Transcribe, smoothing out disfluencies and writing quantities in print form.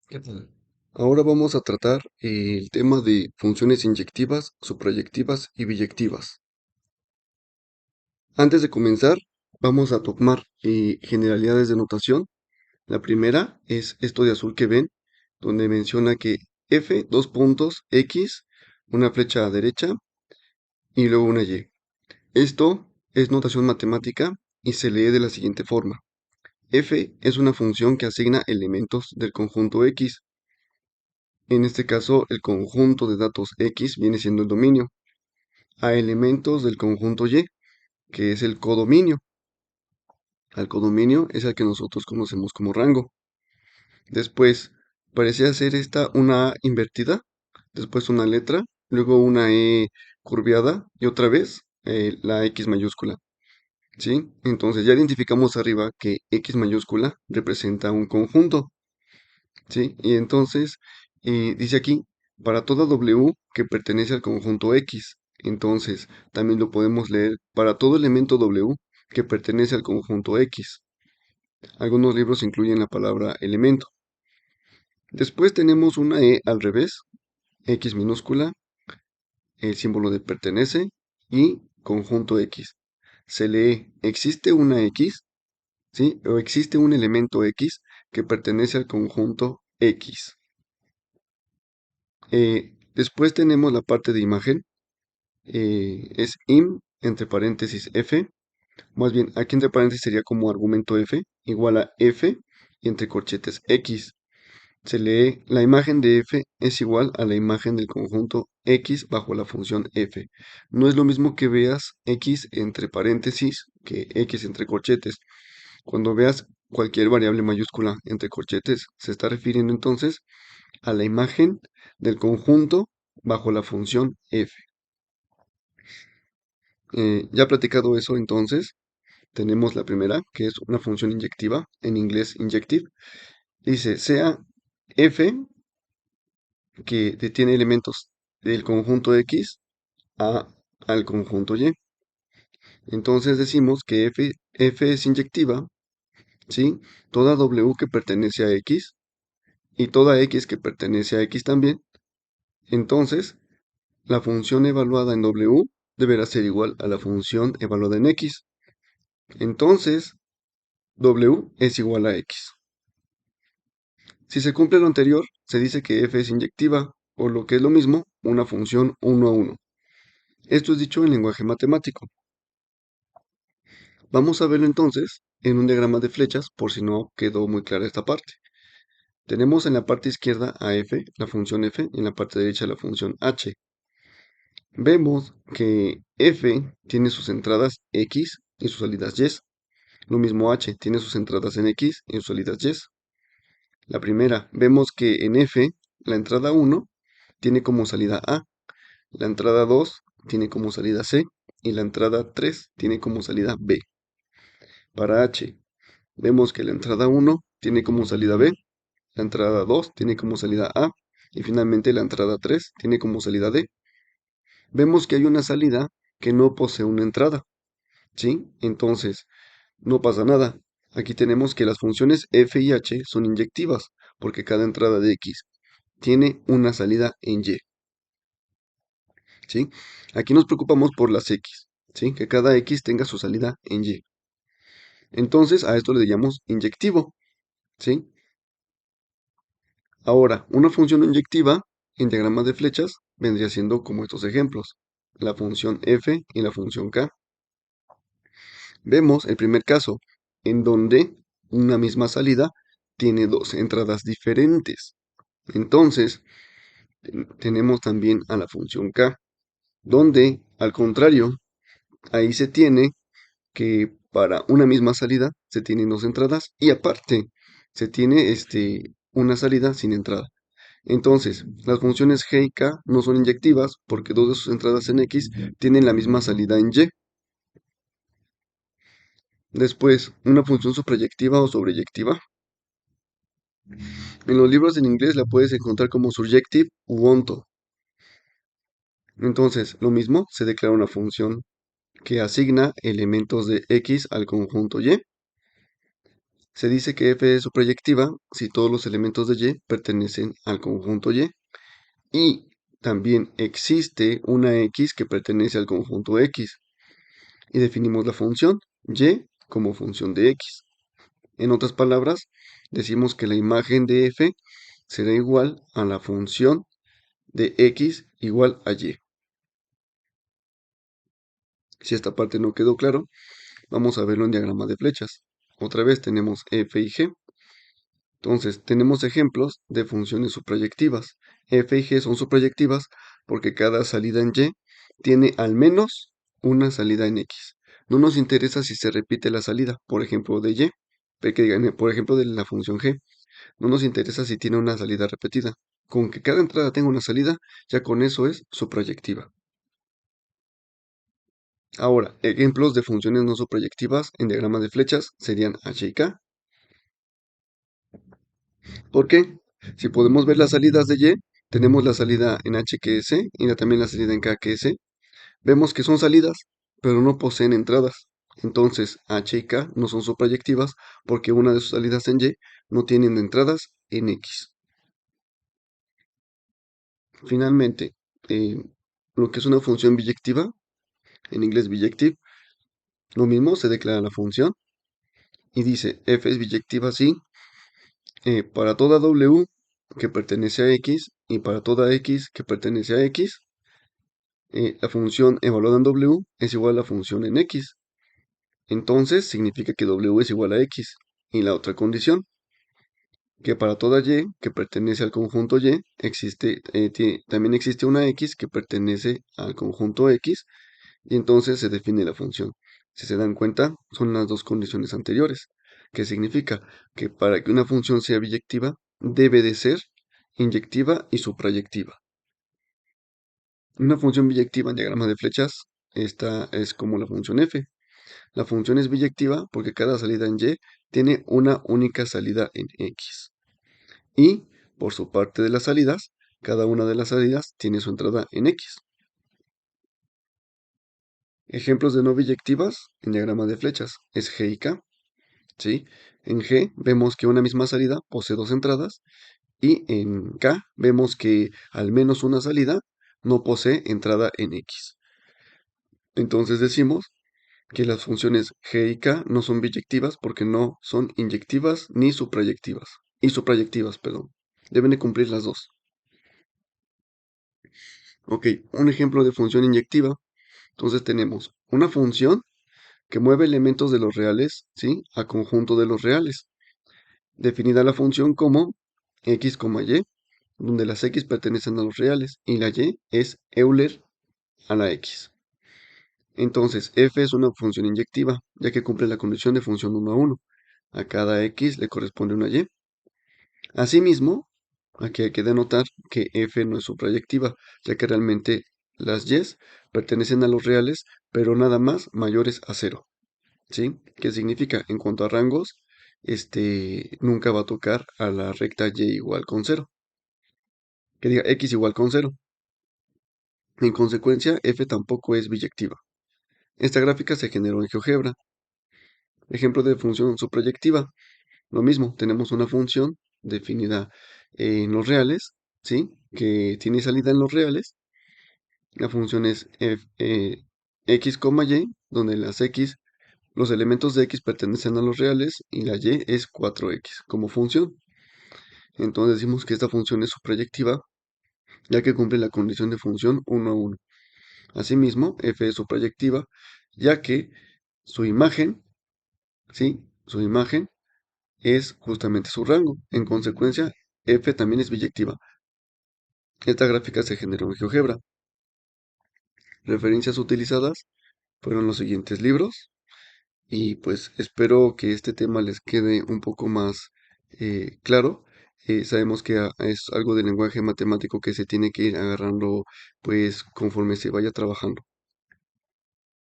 ¿Qué tal? Ahora vamos a tratar el tema de funciones inyectivas, suprayectivas y biyectivas. Antes de comenzar, vamos a tomar generalidades de notación. La primera es esto de azul que ven, donde menciona que f, dos puntos, x, una flecha a derecha y luego una y. Esto es notación matemática y se lee de la siguiente forma. F es una función que asigna elementos del conjunto X. En este caso, el conjunto de datos X viene siendo el dominio, a elementos del conjunto Y, que es el codominio. Al codominio es el que nosotros conocemos como rango. Después, parecía ser esta una A invertida, después una letra, luego una E curviada y otra vez la X mayúscula. ¿Sí? Entonces ya identificamos arriba que X mayúscula representa un conjunto. ¿Sí? Y entonces dice aquí, para toda W que pertenece al conjunto X. Entonces, también lo podemos leer para todo elemento W que pertenece al conjunto X. Algunos libros incluyen la palabra elemento. Después tenemos una E al revés, X minúscula, el símbolo de pertenece y conjunto X. Se lee, existe una X, ¿sí? O existe un elemento X que pertenece al conjunto X. Después tenemos la parte de imagen, es im entre paréntesis f, más bien aquí entre paréntesis sería como argumento f, igual a f y entre corchetes x. Se lee la imagen de f es igual a la imagen del conjunto x bajo la función f. No es lo mismo que veas x entre paréntesis que x entre corchetes. Cuando veas cualquier variable mayúscula entre corchetes, se está refiriendo entonces a la imagen del conjunto bajo la función f. Ya platicado eso, entonces, tenemos la primera, que es una función inyectiva, en inglés injective. Dice, sea f que tiene elementos del conjunto x al conjunto y. Entonces decimos que f es inyectiva, ¿sí? Toda w que pertenece a x y toda x que pertenece a x también. Entonces, la función evaluada en w deberá ser igual a la función evaluada en x. Entonces, w es igual a x. Si se cumple lo anterior, se dice que f es inyectiva, o lo que es lo mismo, una función 1 a 1. Esto es dicho en lenguaje matemático. Vamos a verlo entonces en un diagrama de flechas, por si no quedó muy clara esta parte. Tenemos en la parte izquierda a f, la función f, y en la parte derecha la función h. Vemos que f tiene sus entradas x y sus salidas y. Lo mismo h tiene sus entradas en x y sus salidas y. La primera, vemos que en f, la entrada 1 tiene como salida A, la entrada 2 tiene como salida C y la entrada 3 tiene como salida B. Para H, vemos que la entrada 1 tiene como salida B, la entrada 2 tiene como salida A y finalmente la entrada 3 tiene como salida D. Vemos que hay una salida que no posee una entrada, ¿sí? Entonces, no pasa nada. Aquí tenemos que las funciones f y h son inyectivas, porque cada entrada de x tiene una salida en y, ¿sí? Aquí nos preocupamos por las x, ¿sí? Que cada x tenga su salida en y. Entonces, a esto le llamamos inyectivo, ¿sí? Ahora, una función inyectiva en diagrama de flechas vendría siendo como estos ejemplos, la función f y la función k. Vemos el primer caso, en donde una misma salida tiene dos entradas diferentes. Entonces, tenemos también a la función k, donde, al contrario, ahí se tiene que para una misma salida se tienen dos entradas y aparte se tiene una salida sin entrada. Entonces, las funciones g y k no son inyectivas porque dos de sus entradas en x tienen la misma salida en y. Después, una función suprayectiva o sobreyectiva. En los libros en inglés la puedes encontrar como surjective u onto. Entonces, lo mismo, se declara una función que asigna elementos de x al conjunto y. Se dice que f es su proyectiva si todos los elementos de y pertenecen al conjunto y. Y también existe una x que pertenece al conjunto x. Y definimos la función y como función de x. En otras palabras, decimos que la imagen de f será igual a la función de x igual a y. Si esta parte no quedó claro, vamos a verlo en diagrama de flechas. Otra vez tenemos f y g. Entonces, tenemos ejemplos de funciones subproyectivas. F y g son subproyectivas porque cada salida en y tiene al menos una salida en x. No nos interesa si se repite la salida, por ejemplo, de y, por ejemplo, de la función g. No nos interesa si tiene una salida repetida. Con que cada entrada tenga una salida, ya con eso es subproyectiva. Ahora, ejemplos de funciones no subproyectivas en diagrama de flechas serían h y k. ¿Por qué? Si podemos ver las salidas de y, tenemos la salida en h que es c y también la salida en k que es c. Vemos que son salidas, pero no poseen entradas. Entonces, h y k no son subproyectivas porque una de sus salidas en y no tienen entradas en x. Finalmente, lo que es una función biyectiva, en inglés bijective, lo mismo se declara la función y dice f es biyectiva si para toda w que pertenece a x y para toda x que pertenece a x, la función evaluada en w es igual a la función en x. Entonces significa que w es igual a x. Y la otra condición, que para toda y que pertenece al conjunto y, también existe una x que pertenece al conjunto x, y entonces se define la función. Si se dan cuenta, son las dos condiciones anteriores, que significa que para que una función sea biyectiva, debe de ser inyectiva y suprayectiva. Una función biyectiva en diagrama de flechas, esta es como la función f. La función es biyectiva porque cada salida en y tiene una única salida en x. Y, por su parte de las salidas, cada una de las salidas tiene su entrada en x. Ejemplos de no biyectivas en diagrama de flechas es G y K. ¿Sí? En G vemos que una misma salida posee dos entradas y en K vemos que al menos una salida no posee entrada en X. Entonces decimos que las funciones G y K no son biyectivas porque no son inyectivas ni suprayectivas. Y suprayectivas, perdón. Deben de cumplir las dos. Ok, un ejemplo de función inyectiva. Entonces tenemos una función que mueve elementos de los reales, ¿sí? A conjunto de los reales. Definida la función como x, y, donde las x pertenecen a los reales y la y es Euler a la x. Entonces, f es una función inyectiva, ya que cumple la condición de función 1 a 1. A cada x le corresponde una y. Asimismo, aquí hay que denotar que f no es suprayectiva, ya que realmente las y pertenecen a los reales, pero nada más mayores a 0. ¿Sí? ¿Qué significa? En cuanto a rangos, nunca va a tocar a la recta y igual con 0. Que diga x igual con 0. En consecuencia, f tampoco es biyectiva. Esta gráfica se generó en GeoGebra. Ejemplo de función subproyectiva. Lo mismo, tenemos una función definida en los reales, ¿sí? Que tiene salida en los reales. La función es x, y, donde los elementos de x pertenecen a los reales y la y es 4x como función. Entonces decimos que esta función es subproyectiva, ya que cumple la condición de función 1 a 1. Asimismo, f es subproyectiva, ya que su imagen, ¿sí? Su imagen es justamente su rango. En consecuencia, f también es biyectiva. Esta gráfica se generó en GeoGebra. Referencias utilizadas fueron los siguientes libros y pues espero que este tema les quede un poco más claro. Sabemos que es algo de lenguaje matemático que se tiene que ir agarrando pues conforme se vaya trabajando.